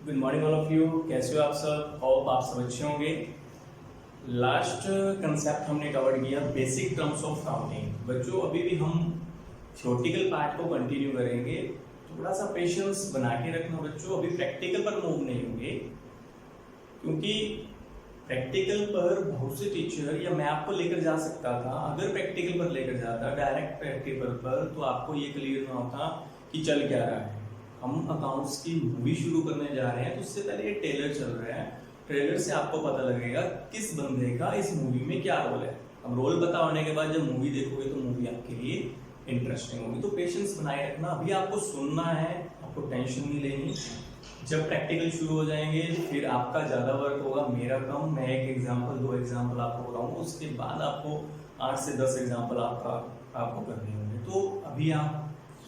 Good morning all of you. कैसे हो आप सब? होप आप सब अच्छे होंगे। लास्ट कंसेप्ट हमने कवर किया बेसिक टर्म्स ऑफ काउंटिंग। बच्चों अभी भी हम थ्योरेटिकल पार्ट को कंटिन्यू करेंगे। थोड़ा सा पेशेंस बना के रखना बच्चों, अभी प्रैक्टिकल पर मूव नहीं होंगे, क्योंकि प्रैक्टिकल पर बहुत से टीचर या मैं आपको लेकर जा सकता था। अगर प्रैक्टिकल पर लेकर जाता डायरेक्ट प्रैक्टिकल पर, तो आपको ये क्लियर ना होता कि चल क्या रहा है। हम अकाउंट्स की मूवी शुरू करने जा रहे हैं, तो उससे पहले ये ट्रेलर चल रहा है। ट्रेलर से आपको पता लगेगा किस बंदे का इस मूवी में क्या रोल है। अब रोल पता होने के बाद जब मूवी देखोगे तो मूवी आपके लिए इंटरेस्टिंग होगी। तो पेशेंस बनाए रखना, अभी आपको सुनना है, आपको टेंशन नहीं लेनी। जब प्रैक्टिकल शुरू हो जाएंगे फिर आपका ज़्यादा वर्क होगा, मेरा कम। मैं एक एग्जाम्पल 2 एग्जाम्पल आपको बताऊंगा, उसके बाद आपको 8 से 10 एग्जाम्पल आपको करने होंगे। तो अभी आप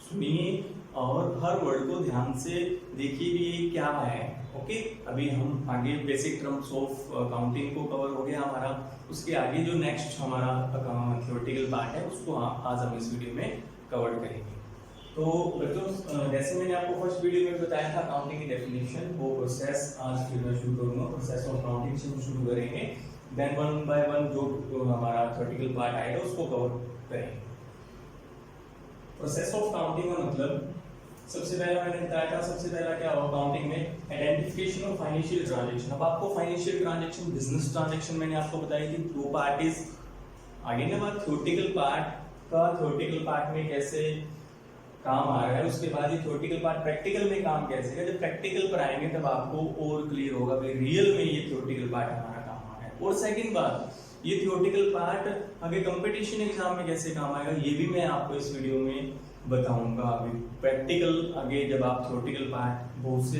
सुनिए और हर वर्ड को ध्यान से देखिए भी ये क्या है। ओके, अभी हम आगे बेसिक टर्म्स ऑफ काउंटिंग को कवर हो गया हमारा। उसके आगे जो नेक्स्ट हमारा थ्योरेटिकल पार्ट है उसको आज हम इस वीडियो में कवर करेंगे। तो बच्चों जैसे मैंने आपको फर्स्ट वीडियो में बताया था काउंटिंग की डेफिनेशन, वो प्रोसेस आज फिर मैं शुरू करूंगा। प्रोसेस ऑफ काउंटिंग से हम शुरू करेंगे, देन वन बाय वन जो हमारा थ्योरेटिकल पार्ट आएगा उसको कवर करेंगे। प्रोसेस ऑफ काउंटिंग का मतलब सबसे पहला मैंने बताया था, सबसे पहला क्या होगा काउंटिंग में, आइडेंटिफिकेशन ऑफ फाइनेंशियल ट्रांजैक्शन। अब आपको फाइनेंशियल ट्रांजैक्शन, बिजनेस ट्रांजैक्शन मैंने आपको बताई थी, 2 पार्टीज। आगे ना बात थ्योरेटिकल पार्ट का, थ्योरेटिकल पार्ट में कैसे काम आ रहा है, उसके बाद ये थ्योरेटिकल पार्ट प्रैक्टिकल में काम कैसे है। जब प्रैक्टिकल पर आएंगे तब आपको और क्लियर होगा भाई रियल में ये थ्योरेटिकल पार्ट हमारा काम आ रहा है। और सेकंड बात, ये थ्योरेटिकल पार्ट आगे कंपटीशन एग्जाम में कैसे काम आएगा ये भी मैं आपको इस वीडियो में बताऊंगा। अभी प्रैक्टिकल आगे जब आप थ्योरेटिकल पार्ट, बहुत से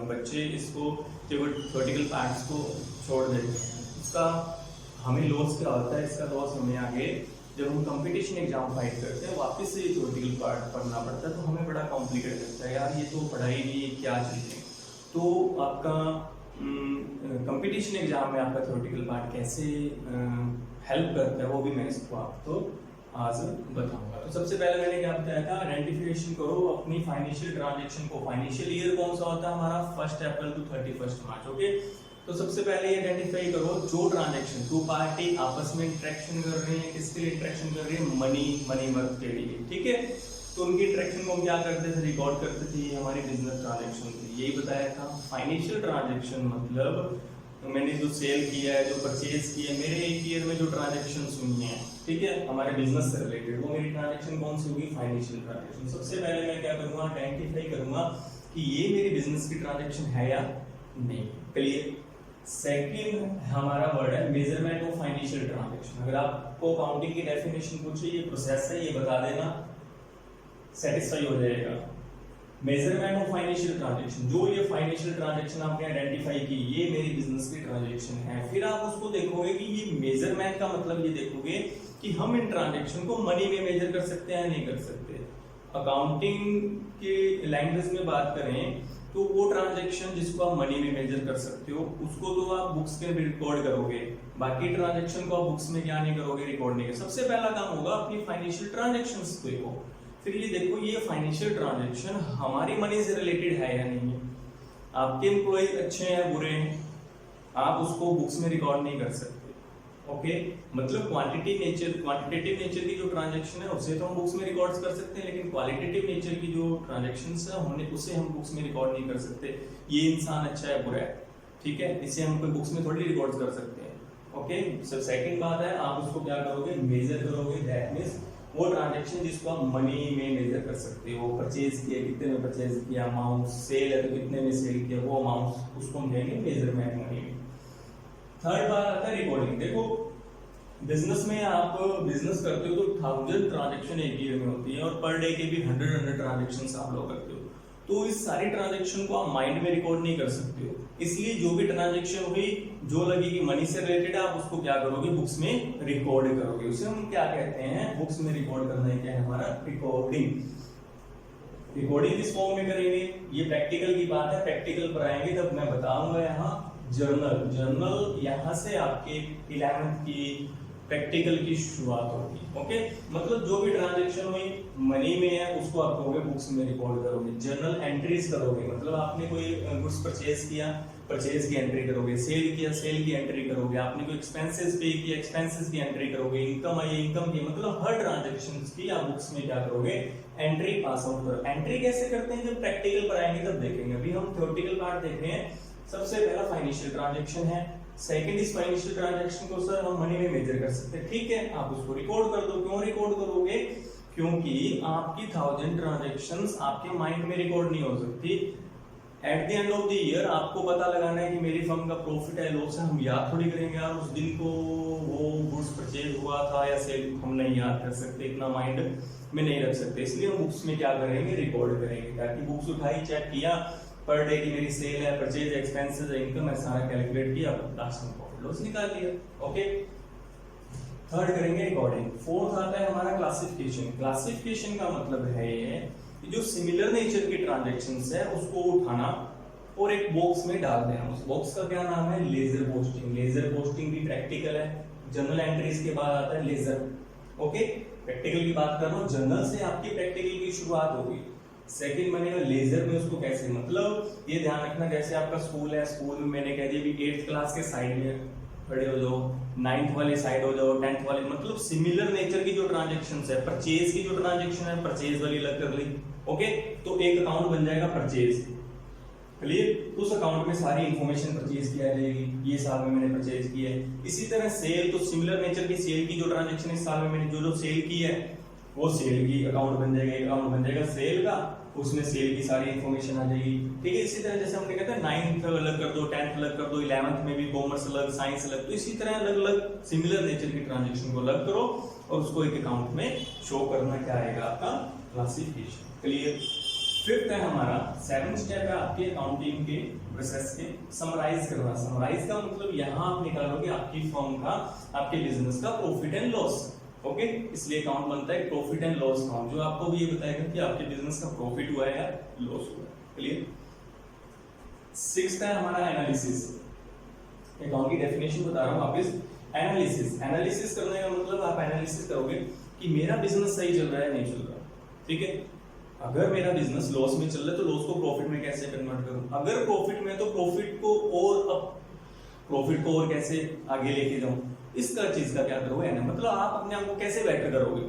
बच्चे इसको जब थ्योरेटिकल पार्ट्स को छोड़ देते हैं, उसका हमें लॉस क्या होता है, इसका लॉस हमें आगे जब हम कंपटीशन एग्जाम फाइट करते हैं वापस से ये थ्योरेटिकल पार्ट पढ़ना पड़ता है, तो हमें बड़ा कॉम्प्लिकेट लगता है यार, ये तो पढ़ाई नहीं है, क्या चीज़ें। तो आपका कंपटीशन एग्जाम में आपका थ्योरेटिकल पार्ट कैसे हेल्प करता है वो भी मैं इसको आपको आज बताऊंगा। तो सबसे पहले मैंने क्या बताया था, आइडेंटिफिकेशन करो अपनी फाइनेंशियल ट्रांजैक्शन को। फाइनेंशियल ईयर कौन सा होता है हमारा, 1 अप्रैल टू 31 मार्च। ओके, तो सबसे पहले आइडेंटिफाई करो जो ट्रांजैक्शन 2 पार्टी आपस में इंटरेक्शन कर रहे हैं, किसके लिए इंटरेक्शन कर रहे हैं, मनी वर्क के लिए। ठीक है, तो उनकी इंटरेक्शन को हम क्या करते थे, रिकॉर्ड करते थे, ये हमारी बिजनेस ट्रांजैक्शन थी, यही बताया था। फाइनेंशियल ट्रांजैक्शन मतलब तो मैंने जो सेल किया है, जो परचेज किया है, मेरे एक ईयर में जो ट्रांजैक्शन हुई हैं, ठीक है, हमारे बिजनेस से रिलेटेड, वो मेरी ट्रांजैक्शन कौन सी होगी, फाइनेंशियल ट्रांजैक्शन। सबसे पहले मैं क्या करूंगा, आइडेंटिफाई करूंगा कि ये मेरी बिजनेस की ट्रांजैक्शन है या नहीं। क्लियर। सेकंड हमारा वर्ड है मेजरमेंट ऑफ फाइनेंशियल ट्रांजैक्शन। अगर आपको अकाउंटिंग की डेफिनेशन पूछे, ये प्रोसेस है, ये बता देना, सेटिस्फाई हो जाएगा। मेजरमेंट ऑफ फाइनेंशियल ट्रांजैक्शन, जो ये फाइनेंशियल ट्रांजैक्शन आपने आइडेंटिफाई की, ये मेरी बिजनेस की ट्रांजैक्शन है। फिर आप उसको देखोगे कि ये मेजरमेंट का मतलब ये देखोगे कि हम इन ट्रांजैक्शन को मनी में मेजर कर सकते हैं या नहीं कर सकते। अकाउंटिंग के लैंग्वेज में बात करें तो वो ट्रांजैक्शन जिसको आप मनी में मेजर कर सकते हो उसको तो आप बुक्स में रिकॉर्ड करोगे, बाकी ट्रांजैक्शन को आप बुक्स में क्या नहीं करोगे, रिकॉर्ड नहीं करोगे। सबसे पहला काम होगा अपनी फाइनेंशियल ट्रांजैक्शंस को देखो, फिर ये देखो ये फाइनेंशियल ट्रांजैक्शन हमारी मनी से रिलेटेड है या नहीं है। आपके एम्प्लॉय अच्छे हैं बुरे हैं, आप उसको बुक्स में रिकॉर्ड नहीं कर सकते। ओके, मतलब क्वांटिटेटिव नेचर की जो ट्रांजैक्शन है उसे तो हम बुक्स में रिकॉर्ड कर सकते हैं, लेकिन क्वालिटेटिव नेचर की जो ट्रांजैक्शंस है उसे हम बुक्स में रिकॉर्ड नहीं कर सकते। ये इंसान अच्छा है बुरा है, ठीक है, इसे हम कोई बुक्स में थोड़ी रिकॉर्ड कर सकते हैं। ओके, सब सेकंड बात है, आप उसको क्या करोगे, मेजर करोगे। दैट मींस वो ट्रांजैक्शन जिसको आप मनी में मेजर कर सकते हो, परचेज किया, कितने में परचेज किया, अमाउंट, सेल है तो कितने में सेल किया, वो अमाउंट उसको हम देंगे मेजरमेंट मनी में। थर्ड बात आता है रिकॉर्डिंग। देखो बिजनेस में आप बिजनेस करते हो तो 1000 ट्रांजैक्शन एक ईयर में होती है और पर डे के भी 100 ट्रांजैक्शंस आप लोग करते हो, तो इस सारी ट्रांजैक्शन को आप माइंड में रिकॉर्ड नहीं कर सकते हो। इसलिए जो भी ट्रांजैक्शन हुई, जो लगेगी मनी से रिलेटेड, आप उसको क्या करोगे, बुक्स में रिकॉर्ड करोगे। उसे हम क्या कहते हैं, बुक्स में रिकॉर्ड करना है, क्या है हमारा, रिकॉर्डिंग। रिकॉर्डिंग किस फॉर्म में करेंगे, ये प्रैक्टिकल की बात है, प्रैक्टिकल पर आएंगे तब मैं बताऊंगा। यहाँ जर्नल यहाँ से आपके 11th की प्रैक्टिकल की शुरुआत होगी। ओके, मतलब जो भी ट्रांजैक्शन हुई मनी में है उसको आप करोगे बुक्स में रिकॉर्ड करोगे। जर्नल एंट्रीज करोगे, मतलब आपने कोई गुड्स परचेज किया, परचेज की एंट्री करोगे, सेल किया, सेल की एंट्री करोगे, आपने कोई एक्सपेंसेस पे किया, एक्सपेंसेस की एंट्री करोगे, इनकम आई, इनकम की, मतलब हर ट्रांजैक्शन की आप बुक्स में क्या करोगे, एंट्री पास आउट करो। एंट्री कैसे करते हैं, जब प्रैक्टिकल पर आएंगे तब देखेंगे। अभी हम थ्योरेटिकल पार्ट देख रहे हैं। सबसे पहला फाइनेंशियल ट्रांजैक्शन है। सेकंड इस फाइनेंशियल ट्रांजैक्शन को सर हम मनी में मेजर कर सकते हैं, ठीक है, आप उसको रिकॉर्ड कर दो। क्यों रिकॉर्ड करोगे, क्योंकि आपकी 1000 ट्रांजैक्शंस आपके माइंड में रिकॉर्ड नहीं हो सकती। At the end of the year आपको पता लगाना है कि मेरी फर्म का प्रॉफिट है, लॉस है, हम याद थोड़ी करेंगे यार उस दिन को वो गुड्स परचेज हुआ था या सेल, हम नहीं याद कर सकते, इतना माइंड में नहीं रख सकते। इसलिए हम बुक्स में क्या करेंगे, रिकॉर्ड करेंगे, ताकि बुक्स उठाई, चेक किया पर डे की मेरी सेल है, परचेज, एक्सपेंसेस, इनकम है, सारा कैलकुलेट किया, लास्ट में प्रॉफिट लॉस निकाल लिया। ओके, थर्ड करेंगे रिकॉर्डिंग। फोर्थ आता है हमारा क्लासिफिकेशन। क्लासिफिकेशन का मतलब है ये जो सिमिलर नेचर की ट्रांजैक्शंस है उसको उठाना और एक बॉक्स में डाल देना। उस बॉक्स का क्या नाम है, लेजर पोस्टिंग। लेजर पोस्टिंग भी प्रैक्टिकल है। जर्नल एंट्रीज के बाद आता है लेजर। ओके, प्रैक्टिकल की बात कर रहा हूँ, जर्नल से आपकी प्रैक्टिकल की शुरुआत होगी। सेकंड बनेगा लेजर में, उसको कैसे, मतलब ये ध्यान रखना, जैसे आपका स्कूल है, स्कूल में मैंने कह दिया भी 8th क्लास के साइड में खड़े हो जाओ, 9th वाले साइड हो जाओ, 10th वाले, मतलब सिमिलर नेचर की जो ट्रांजैक्शंस है, परचेज की जो ट्रांजैक्शन है, परचेज वाली अलग कर ली। ओके, तो एक अकाउंट बन जाएगा परचेज, क्लियर। उस अकाउंट में सारी इंफॉर्मेशन परचेज किया जाएगी, ये साल में मैंने परचेज किया है। इसी तरह सेल, तो सिमिलर नेचर की सेल की जो ट्रांजैक्शन इस साल में मैंने जो सेल की है वो सेल की अकाउंट बन जाएगा, एक अकाउंट बन जाएगा सेल का, उसमें सेल की सारी इंफॉर्मेशन आ जाएगी, ठीक है। इसी तरह जैसे हमने कहते हैं 9th अलग कर दो, 10th अलग कर दो, 11th में भी कॉमर्स अलग, साइंस अलग, तो इसी तरह अलग अलग सिमिलर नेचर की ट्रांजैक्शन को अलग करो और उसको एक अकाउंट में शो करना, क्या आएगा आपका, क्लासिफिकेशन, क्लियर। फिफ्थ है हमारा, 7th स्टेप है आपके अकाउंटिंग के प्रोसेस के, समराइज करना। समराइज का मतलब यहाँ आप निकालोगे आपकी फर्म का, आपके बिजनेस का प्रॉफिट एंड लॉस। ओके, इसलिए अकाउंट बनता है प्रॉफिट एंड लॉस अकाउंट, जो आपको भी ये बताएगा कि आपके बिजनेस का प्रॉफिट हुआ है या लॉस हुआ है, क्लियर। 6th है हमारा एनालिसिस। अकाउंट की डेफिनेशन बता रहा हूँ वापस। एनालिसिस, एनालिसिस करने का मतलब आप एनालिसिस करोगे कि मेरा बिजनेस सही चल रहा है नहीं चल रहा, ठीक है। अगर मेरा बिजनेस लॉस में चल रहा है तो लॉस को प्रॉफिट में कैसे कन्वर्ट करूं, अगर प्रॉफिट में तो प्रॉफिट को और कैसे आगे लेके जाऊं, इसका चीज का क्या करोगे, मतलब आप अपने आप को कैसे बेटर करोगे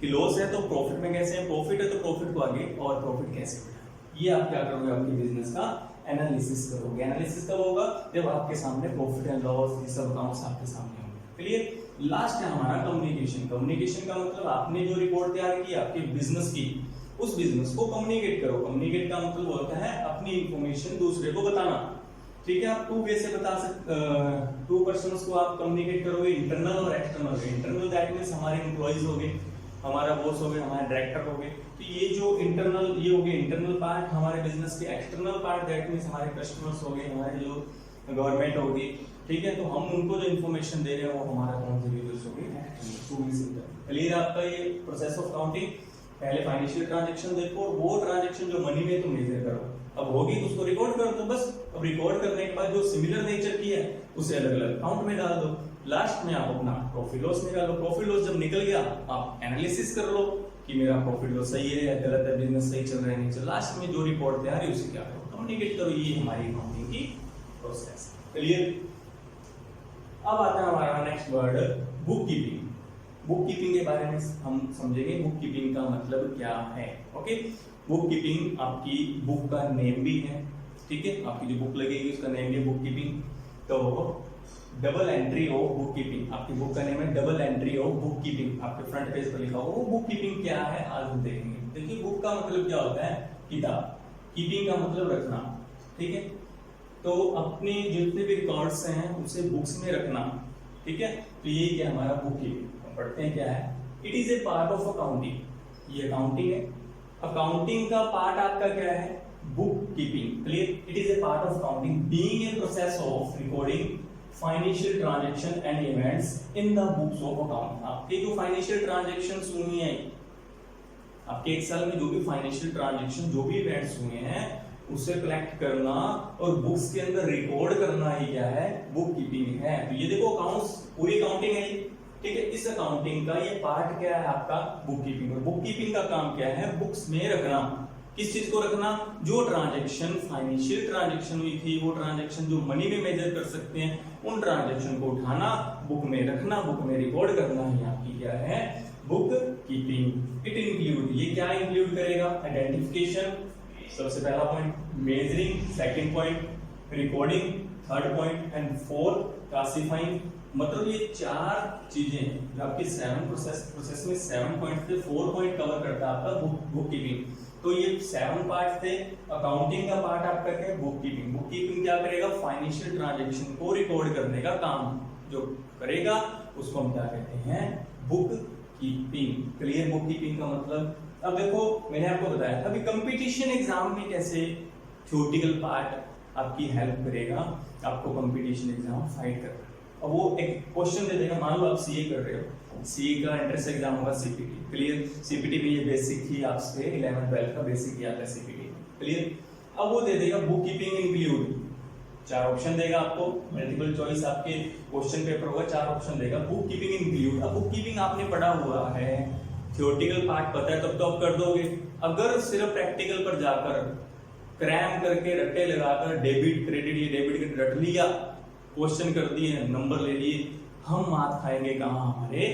कि लॉस है तो प्रॉफिट में कैसे है, प्रॉफिट है तो प्रॉफिट को आगे और प्रॉफिट कैसे बढ़ाएं, ये आप क्या करोगे, आपके बिजनेस का एनालिसिस करोगे। एनालिसिस कब होगा, जब आपके सामने प्रॉफिट एंड लॉस ये सब अकाउंट्स आपके सामने होंगे, क्लियर। लास्ट है हमारा कम्युनिकेशन। कम्युनिकेशन का मतलब आपने जो रिपोर्ट तैयार की आपके बिजनेस की, उस बिजनेस को कम्युनिकेट करो। कम्युनिकेट का मतलब होता है अपनी इंफॉर्मेशन दूसरे को बताना, ठीक है। आप टू वे से बता सकते, 2 पर्सन्स को आप कम्युनिकेट करोगे, इंटरनल और एक्सटर्नल। इंटरनल दैट मींस हमारे एम्प्लॉइज हो गए, हमारा बॉस हो गए, हमारे डायरेक्टर हो गए, तो ये जो इंटरनल, ये हो गए इंटरनल पार्ट हमारे बिजनेस के। एक्सटर्नल पार्ट दैट मींस हमारे कस्टमर्स हो गए, हमारे जो गवर्नमेंट होगी, ठीक है। तो हम उनको जो इन्फॉर्मेशन दे रहे हैं वो हमारा कौन से यूजर्स हो गए, एक्सटर्नल। क्लियर आपका ये प्रोसेस ऑफ काउंटिंग। पहले फाइनेंशियल ट्रांजैक्शन देखो, वो ट्रांजैक्शन जो मनी में तुम मेजर करो, अब होगी तो उसको रिकॉर्ड कर दो बस। अब रिकॉर्ड करने के बाद जो सिमिलर नेचर की है उसे अलग अलग अकाउंट में डाल दो। लास्ट में आप अपना प्रॉफिट लॉस निकालो। प्रॉफिट लॉस जब निकल गया आप एनालिसिस कर लो कि मेरा प्रॉफिट लॉस सही है या गलत है, बिजनेस सही चल रहा है नहीं चल। लास्ट में जो रिपोर्ट तैयार है उसे क्या करो, कम्युनिकेट करो। ये हमारी अकाउंटिंग की प्रोसेस, क्लियर। अब आता है हमारा next word, book keeping. Book keeping के बारे में हम समझेंगे, बुक कीपिंग का मतलब क्या है। ओके, बुक कीपिंग आपकी बुक का नेम भी है, ठीक है। आपकी जो बुक लगेगी उसका नेम भी बुक कीपिंग। तो double entry of book keeping, आपकी बुक का नेम है double entry of book keeping, आपके फ्रंट पेज पर लिखा होगा। वो बुक कीपिंग क्या है आज हम देखेंगे। देखिए, बुक का मतलब क्या होता है, किताब। कीपिंग का मतलब रखना, ठीक है। तो अपने जितने भी रिकॉर्ड्स हैं उसे बुक्स में रखना, ठीक है। तो ये क्या हमारा बुक कीपिंग। पढ़ते हैं क्या है, it is A part of accounting. ये अकाउंटिंग है। अकाउंटिंग का पार्ट आपका क्या है, book keeping, clear. It is A part of accounting being a process of recording financial transaction and events in the books of account. आपके जो financial transactions हुई हैं, आपके एक साल में जो भी फाइनेंशियल ट्रांजैक्शन, जो भी इवेंट्स हुए हैं, उसे कलेक्ट करना और बुक्स के अंदर रिकॉर्ड करना ही क्या है, बुक कीपिंग है। तो ये देखो अकाउंट्स, पूरी अकाउंटिंग है, ठीक है। इस अकाउंटिंग का ये पार्ट क्या है आपका बुक कीपिंग। और बुक कीपिंग का काम क्या है, बुक्स में रखना। किस चीज को रखना, जो ट्रांजैक्शन फाइनेंशियल ट्रांजैक्शन हुई थी, वो ट्रांजैक्शन जो मनी में मेजर कर सकते हैं, उन ट्रांजैक्शन को उठाना, बुक में रखना, बुक में रिकॉर्ड करना ही आपकी क्या है, बुक कीपिंग। इट इंक्लूड, ये क्या इंक्लूड करेगा, आइडेंटिफिकेशन सबसे पहला point, measuring second point, recording third point and fourth classifying. मतलब ये चार चीजें जो आपकी 7 प्रोसेस में 7 पॉइंट थे, 4 पॉइंट कवर करता है आपका बुक कीपिंग। तो ये 7 पार्ट थे। अकाउंटिंग का पार्ट आपका क्या है, बुक कीपिंग। बुक कीपिंग क्या करेगा, फाइनेंशियल ट्रांजैक्शन को रिकॉर्ड करने का काम जो करेगा उसको हम क्या कहते हैं, book keeping. Clear, book keeping का मतलब। अब देखो मैंने आपको बताया था अभी कंपटीशन एग्जाम में कैसे थ्योरेटिकल पार्ट आपकी हेल्प करेगा आपको कंपटीशन एग्जाम फाइट करना। अब वो एक क्वेश्चन दे देगा, मान लो आप सीए कर रहे हो, सीए का एंट्रेंस एग्जाम होगा सीपीटी। क्लियर, सीपीटी में ये बेसिक ही आपसे 11-12 का बेसिक ही आता है सीपीटी। क्लियर, अब वो दे देगा बुक कीपिंग इंक्लूड, 4 ऑप्शन देगा आपको, मल्टीपल चॉइस आपके क्वेश्चन पेपर होगा, 4 ऑप्शन देगा, बुक कीपिंग इंक्लूड। अब बुक कीपिंग आपने पढ़ा हुआ है, थ्योरेटिकल पार्ट पता है, तब तो आप कर दोगे। अगर सिर्फ प्रैक्टिकल पर जाकर क्रैम करके रट्टे लगाकर डेबिट क्रेडिट, ये डेबिट क्रेडिट रट लिया, क्वेश्चन कर दिए, नंबर ले लिए, हम मात खाएंगे कहां, हमारे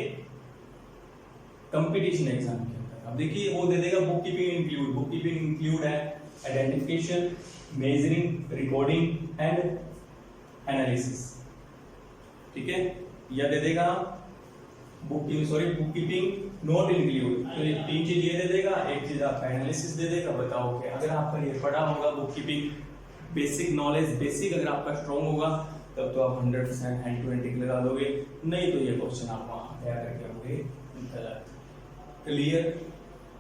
कंपटीशन एग्जाम के अंदर। अब देखिए वो दे देगा bookkeeping include. Bookkeeping include है identification, measuring, recording and analysis. ठीक है, या दे देगा बुक कीपिंग नॉट इंक्लूड। तो ये 3 चीज ये दे देगा, एक चीज आपका एनालिसिस दे देगा। बताओ कि अगर आपका ये पढ़ा होगा book keeping, basic knowledge, basic अगर आपका स्ट्रॉन्ग होगा तब तो आप 100% हैंड टू हैंड टिक लगा दोगे, नहीं तो ये क्वेश्चन आप वहां तैयार करके होंगे गलत। क्लियर,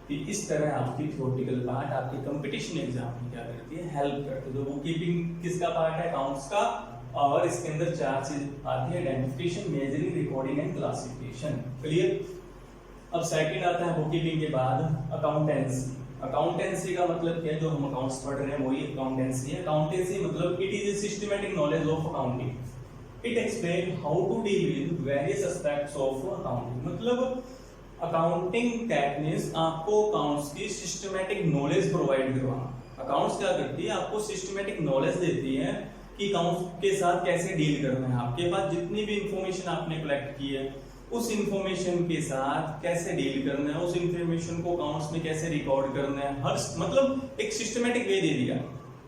कि इस तरह आपकी थ्योरेटिकल पार्ट आपके कंपटीशन एग्जाम में क्या करती है, हेल्प करती है। तो बुक कीपिंग किसका पार्ट है, अकाउंट्स का, और इसके अंदर 4 चीज आती है, identification, measuring, recording and classification. Clear, अब सेकंड आता है बुक कीपिंग के बाद अकाउंटेंसी। अकाउंटेंसी का मतलब क्या है, जो हम अकाउंट्स पढ़ रहे हैं वही अकाउंटेंसी है। अकाउंटेंसी मतलब it is a systematic knowledge of accounting. It explain how to deal with various aspects of accounting. मतलब अकाउंटिंग टेक्निक्स आपको अकाउंट्स की सिस्टमैटिक नॉलेज प्रोवाइड करवाना। अकाउंट्स क्या करती है, आपको सिस्टमैटिक नॉलेज देती है कि अकाउंट्स के साथ कैसे डील करना है। आपके पास जितनी भी इंफॉर्मेशन आपने कलेक्ट की है उस इंफॉर्मेशन के साथ कैसे डील करना है, उस इंफॉर्मेशन को अकाउंट्स में कैसे रिकॉर्ड करना है, हर मतलब एक सिस्टमैटिक वे दे दिया।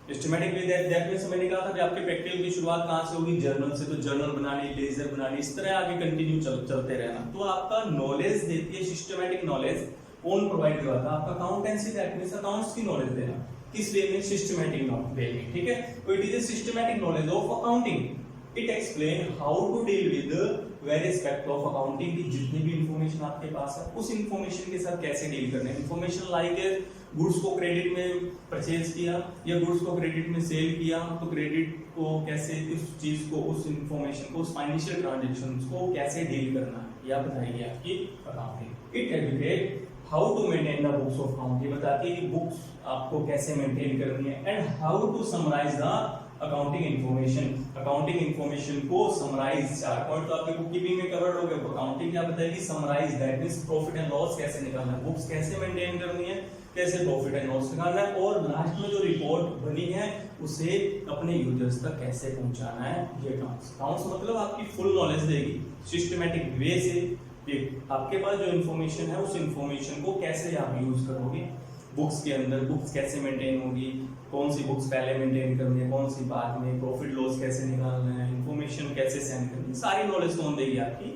सिस्टमैटिक वे दैट मींस मैंने कहा था कि आपके प्रैक्टिकल की शुरुआत कहां से होगी, जर्नल से। तो जर्नल बनानी, लेजर बनानी, इस तरह आगे कंटिन्यू चलते रहना। तो आपका नॉलेज देती है, सिस्टमैटिक नॉलेज कौन प्रोवाइड करवाता है, आपका अकाउंटेंसी टेक्निक्स, अकाउंट्स की नॉलेज देना। किस वे में, सिस्टमैटिक वे में। ठीक है, तो it is a systematic knowledge of accounting. It explain how to deal with various aspect of accounting की जितनी भी इंफॉर्मेशन आपके पास है उस इंफॉर्मेशन के साथ कैसे डील करना है। इंफॉर्मेशन लाइक गुड्स को क्रेडिट में परचेज किया या गुड्स को क्रेडिट में सेल किया, तो क्रेडिट को कैसे, उस चीज को, उस इंफॉर्मेशन को, उस फाइनेंशियल ट्रांजैक्शंस को कैसे डील करना है, यह बताएगी आपकी accounting. It educate how to maintain the books of account. ये बताती है कि बुक्स आपको कैसे मेंटेन करनी है, and how to summarise the accounting information. Accounting information को समराइज, 4 पॉइंट तो आपके बुक कीपिंग में कवर्ड हो गए। अकाउंटिंग क्या बताएगी, summarise, that means profit and loss कैसे निकालना है, बुक्स कैसे मेंटेन करनी है, कैसे प्रॉफिट एंड लॉस निकालना है, और लास्ट में जो रिपोर्ट बनी है उसे अपने यूजर्स तक कैसे पहुंचाना है। ये अकाउंट्स मतलब आपकी फुल नॉलेज देगी सिस्टमैटिक वे से। आपके पास जो इंफॉर्मेशन है उस इंफॉर्मेशन को कैसे आप यूज करोगे बुक्स के अंदर, बुक्स कैसे मेंटेन होगी, कौन सी बुक्स पहले मेंटेन करनी है, कौन सी बाद में, प्रॉफिट लॉस कैसे निकालना है, इंफॉर्मेशन कैसे सेंड करनी है, सारी नॉलेज कौन देगी, आपकी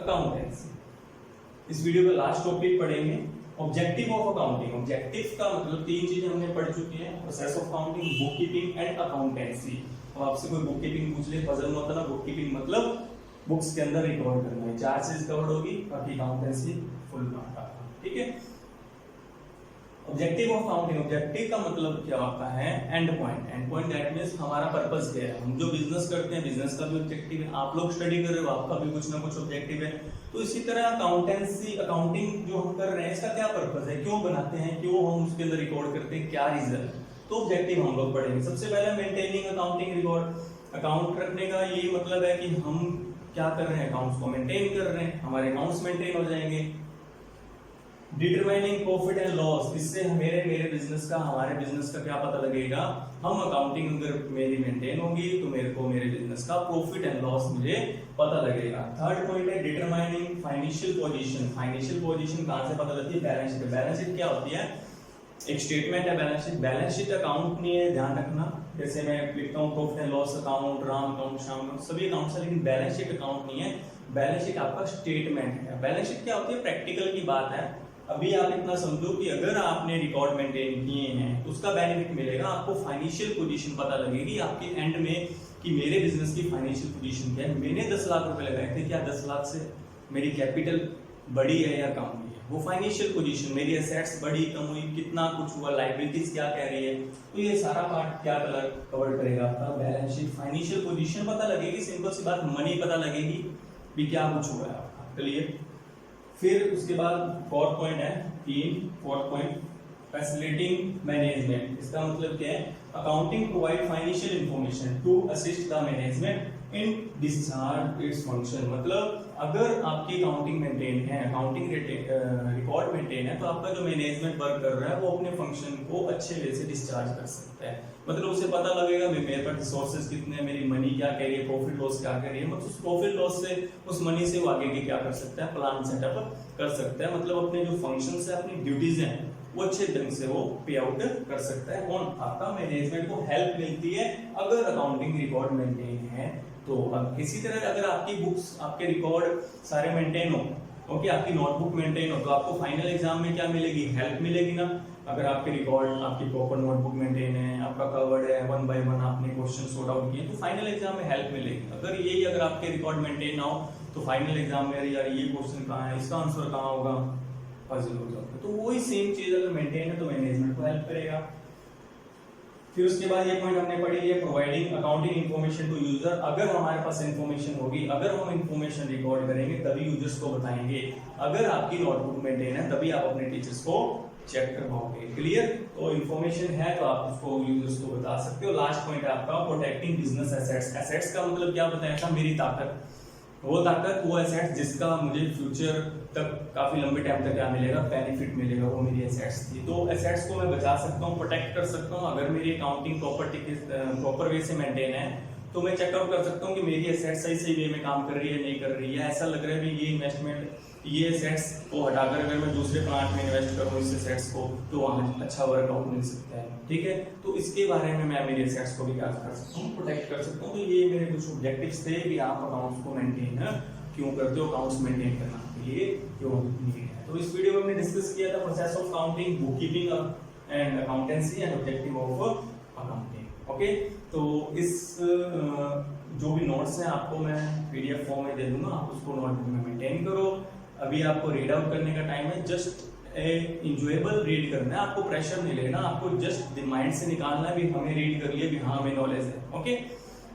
अकाउंटेंसी। इस वीडियो का लास्ट टॉपिक पढ़ेंगे ऑब्जेक्टिव ऑफ अकाउंटिंग। ऑब्जेक्टिव का मतलब 3 चीजें हमने पढ़ चुकी हैं, process of accounting, book keeping and accountancy. अब आपसे कोई बुक कीपिंग पूछ ले, पजल मत होना, बुक कीपिंग मतलब बुक्स के अंदर रिकॉर्ड करना है, 4 चीज कवर होगी, बाकी अकाउंटेंसी फुल पार्ट आपका। ठीक है, ऑब्जेक्टिव ऑफ अकाउंटिंग, ऑब्जेक्टिव का मतलब क्या होता है, and point. And point that means हमारा पर्पस क्या है, हम जो बिजनेस करते हैं बिजनेस का भी ऑब्जेक्टिव है, आप लोग स्टडी कर रहे हो आपका भी कुछ ना कुछ ऑब्जेक्टिव है। तो इसी तरह अकाउंटेंसी, अकाउंटिंग जो हम कर रहे हैं इसका क्या पर्पस है, क्यों बनाते हैं, क्यों हम उसके अंदर रिकॉर्ड करते हैं, क्या रीजन। तो ऑब्जेक्टिव हम लोग पढ़ेंगे। सबसे पहले मेंटेनिंग अकाउंटिंग रिकॉर्ड। अकाउंट रखने का ये मतलब है कि हम क्या कर रहे हैं, अकाउंट्स को मेंटेन कर रहे हैं, हमारे अकाउंट्स मेंटेन हो जाएंगे। डिटरमाइनिंग प्रॉफिट एंड लॉस, इससे मेरे बिजनेस का, हमारे बिजनेस का क्या पता लगेगा, हम अकाउंटिंग अगर मेरी मेंटेन होगी तो मेरे को मेरे बिजनेस का प्रॉफिट एंड लॉस मुझे पता लगेगा। थर्ड पॉइंट है determining financial position. Financial position कहां से पता लगती है, बैलेंस शीट। बैलेंस शीट क्या होती है, एक स्टेटमेंट है balance sheet. Balance sheet account नहीं है, ध्यान रखना, जैसे मैं लिखता हूँ profit and loss account, Ram account, Shyam account, सभी अकाउंट्स है, लेकिन बैलेंस शीट अकाउंट नहीं है। बैलेंस शीट आपका स्टेटमेंट है। बैलेंस शीट क्या होती है, प्रैक्टिकल की बात है। अभी आप इतना समझो कि अगर आपने रिकॉर्ड मेंटेन किए हैं तो उसका बेनिफिट मिलेगा, आपको फाइनेंशियल पोजीशन पता लगेगी आपके एंड में कि मेरे बिजनेस की फाइनेंशियल पोजीशन क्या है। मैंने 10 लाख रुपए लगाए थे, क्या 10 लाख से मेरी कैपिटल बढ़ी है या कम हुई है, वो फाइनेंशियल पोजीशन, मेरी एसेट्स बढ़ी कम हुई, कितना कुछ हुआ, लायबिलिटीज क्या कह रही है, तो ये सारा पार्ट क्या कवर करेगा आपका बैलेंस शीट। फाइनेंशियल पोजीशन पता लगेगी, सिंपल सी बात, मनी पता लगेगी भी क्या कुछ हुआ है आपका, क्लियर। फिर उसके बाद फोर्थ पॉइंट है, फोर्थ पॉइंट फैसिलिटेटिंग मैनेजमेंट। इसका मतलब क्या है, accounting provide financial information to assist the management in discharge its function. मतलब अगर आपकी अकाउंटिंग मेंटेन है, अकाउंटिंग रिकॉर्ड मेंटेन है, तो आपका जो मैनेजमेंट वर्क कर रहा है वो अपने फंक्शन को अच्छे वे से डिस्चार्ज कर सकता है। मतलब उसे पता लगेगा मेरे पास रिसोर्सेज कितने हैं, मेरी मनी क्या कह रही है, प्रॉफिट लॉस क्या कर रही है, मतलब उस प्रॉफिट लॉस से, उस मनी से वो आगे के क्या कर सकता है, प्लान सेटअप कर सकता है। मतलब अपने जो फंक्शंस है, अपनी ड्यूटीज हैं, वो अच्छे ढंग से वो पे आउट कर सकता है। कौन, आपका मैनेजमेंट को हेल्प मिलती है अगर अकाउंटिंग रिकॉर्ड मेंटेन है तो। अब इसी तरह अगर आपकी बुक्स, आपके रिकॉर्ड सारे मेंटेन हो, ओके, आपकी नोटबुक मेंटेन हो, तो आपको फाइनल एग्जाम में क्या मिलेगी, हेल्प मिलेगी ना। अगर आपके रिकॉर्ड, आपकी प्रॉपर नोटबुक मेंटेन है, आपका कवर्ड है, 1 बाय 1 आपने क्वेश्चन सॉर्ट आउट किए, तो फाइनल एग्जाम में हेल्प मिलेगी। अगर यही अगर आपके रिकॉर्ड मेंटेन ना हो तो फाइनल एग्जाम में यार ये क्वेश्चन कहाँ है, इसका आंसर कहाँ होगा, पजल हो जाता है। तो वही सेम चीज अगर मेंटेन है तो मैनेजमेंट को हेल्प करेगा। फिर उसके बाद ये पॉइंट हमने पढ़ी है, providing accounting information to user. अगर हमारे पास इन्फॉर्मेशन होगी, अगर हम इन्फॉर्मेशन रिकॉर्ड करेंगे तभी यूजर्स को बताएंगे। अगर आपकी नोटबुक मेंटेन है तभी आप अपने टीचर्स को चेक करवाओगे, क्लियर। तो इन्फॉर्मेशन है तो आप उसको यूजर्स को बता सकते हो। लास्ट पॉइंट है आपका प्रोटेक्टिंग बिजनेस एसेट्स। एसेट्स का मतलब क्या बताया था, मेरी ताकत, वो ताकत, वो एसेट्स जिसका मुझे फ्यूचर तक काफी लंबे टाइम तक क्या मिलेगा, बेनिफिट मिलेगा, वो मेरी एसेट्स थी। तो एसेट्स को मैं बचा सकता हूँ, प्रोटेक्ट कर सकता हूँ। अगर मेरी अकाउंटिंग प्रॉपर वे से मेंटेन है तो मैं चेकआउट कर सकता हूँ कि मेरी एसेट्स सही वे में काम कर रही है, नहीं कर रही है। ऐसा लग रहा है कि ये इन्वेस्टमेंट, ये एसेट्स को हटाकर अगर मैं दूसरे प्लांट में इन्वेस्ट करूँ इस एसेट्स को, तो वहाँ अच्छा वर्कआउट मिल सकता है, ठीक है। तो इसके बारे में मैं मेरी एसेट्स को भी क्या कर सकता हूँ, प्रोटेक्ट कर सकता हूँ। तो ये मेरे कुछ ऑब्जेक्टिव्स थे कि आप अकाउंट्स को मेंटेन क्यों करते हो, अकाउंट्स मेंटेन करना के लिए क्यों नीड है। तो इस वीडियो में हमने डिस्कस किया था process of counting, book keeping and accountancy and objective of accounting, okay. तो इस जो भी नोट्स हैं आपको मैं पीडीएफ फॉर्म में दे दूंगा, आप उसको नोटबुक में मेंटेन करो। अभी आपको रीड आउट करने का टाइम है, जस्ट इंजॉयबल रीड करना है, आपको प्रेशर नहीं लेना, आपको जस्ट माइंड से निकालना है भी हमें रीड कर लिया, भी हाँ हमें नॉलेज है, ओके।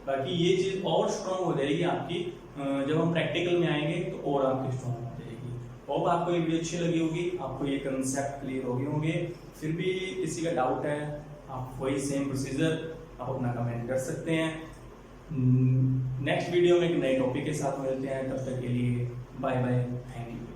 बाकी ये चीज और स्ट्रांग हो जाएगी आपकी जब हम प्रैक्टिकल में आएंगे, तो और आपकी स्ट्रांग हो जाएगी। होप आपको ये वीडियो अच्छी लगी होगी, आपको ये कंसेप्ट क्लियर हो गए होंगे। फिर भी किसी का डाउट है, आप वही सेम प्रोसीजर आप अपना कमेंट कर सकते हैं। नेक्स्ट वीडियो में एक नए टॉपिक के साथ मिलते हैं, तब तक के लिए बाय बाय, थैंक यू।